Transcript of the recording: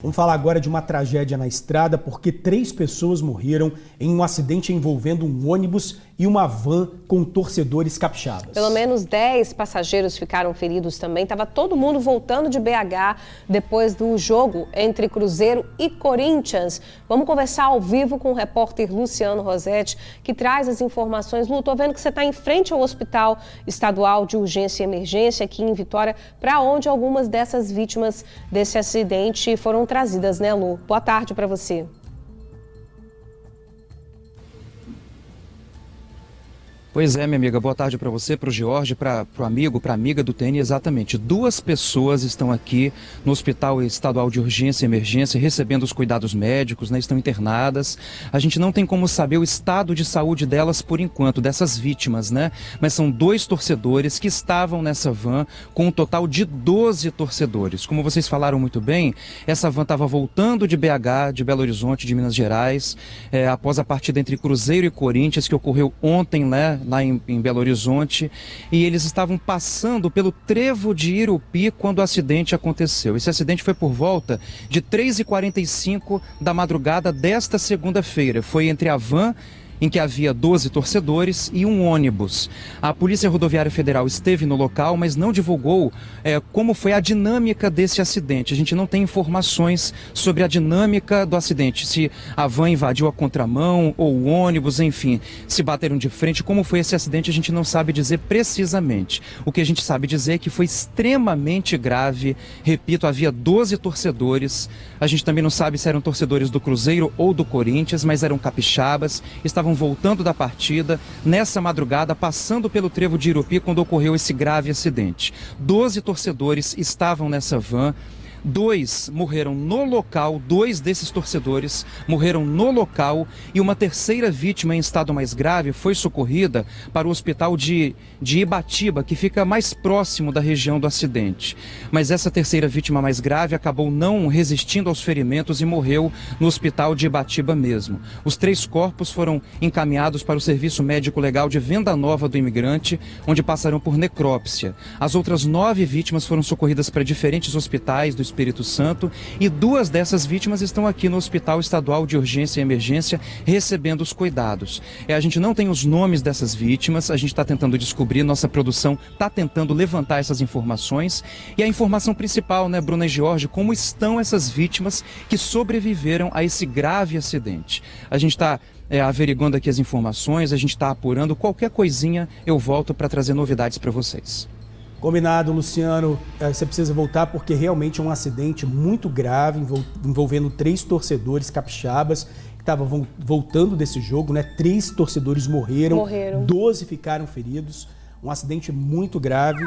Vamos falar agora de uma tragédia na estrada, porque 3 pessoas morreram em um acidente envolvendo um ônibus e uma van com torcedores capixabas. Pelo menos 10 passageiros ficaram feridos também. Estava todo mundo voltando de BH depois do jogo entre Cruzeiro e Corinthians. Vamos conversar ao vivo com o repórter Luciano Rosetti, que traz as informações. Lu, tô vendo que você está em frente ao Hospital Estadual de Urgência e Emergência aqui em Vitória, para onde algumas dessas vítimas desse acidente foram trazidas, né, Lu? Boa tarde para você. Pois é, minha amiga, boa tarde para você, para o George, para o amigo, para a amiga do TN, exatamente. 2 pessoas estão aqui no Hospital Estadual de Urgência e Emergência recebendo os cuidados médicos, né, estão internadas. A gente não tem como saber o estado de saúde delas por enquanto, dessas vítimas, né? Mas são 2 torcedores que estavam nessa van com um total de 12 torcedores. Como vocês falaram muito bem, essa van estava voltando de BH, de Belo Horizonte, de Minas Gerais, após a partida entre Cruzeiro e Corinthians, que ocorreu ontem, né? Lá em Belo Horizonte, e eles estavam passando pelo trevo de Irupi quando o acidente aconteceu. Esse acidente foi por volta de 3h45 da madrugada desta segunda-feira. Foi entre a van em que havia 12 torcedores e um ônibus. A Polícia Rodoviária Federal esteve no local, mas não divulgou como foi a dinâmica desse acidente. A gente não tem informações sobre a dinâmica do acidente, se a van invadiu a contramão ou o ônibus, enfim, se bateram de frente. Como foi esse acidente, a gente não sabe dizer precisamente. O que a gente sabe dizer é que foi extremamente grave. Repito, havia 12 torcedores. A gente também não sabe se eram torcedores do Cruzeiro ou do Corinthians, mas eram capixabas, estavam voltando da partida nessa madrugada, passando pelo trevo de Irupi quando ocorreu esse grave acidente. 12 torcedores estavam nessa van. 2 morreram no local, 2 desses torcedores morreram no local, e uma terceira vítima em estado mais grave foi socorrida para o hospital de Ibatiba, que fica mais próximo da região do acidente. Mas essa terceira vítima mais grave acabou não resistindo aos ferimentos e morreu no hospital de Ibatiba mesmo. Os 3 corpos foram encaminhados para o Serviço Médico Legal de Venda Nova do Imigrante, onde passarão por necrópsia. As outras 9 vítimas foram socorridas para diferentes hospitais do Espírito Santo, e 2 dessas vítimas estão aqui no Hospital Estadual de Urgência e Emergência recebendo os cuidados. A gente não tem os nomes dessas vítimas, a gente está tentando descobrir, nossa produção está tentando levantar essas informações, e a informação principal, né, Bruna e George, como estão essas vítimas que sobreviveram a esse grave acidente. A gente está averiguando aqui as informações, a gente está apurando. Qualquer coisinha eu volto para trazer novidades para vocês. Combinado, Luciano. Você precisa voltar porque realmente é um acidente muito grave envolvendo 3 torcedores capixabas que estavam voltando desse jogo, né? 3 torcedores morreram, 12 ficaram feridos. Um acidente muito grave.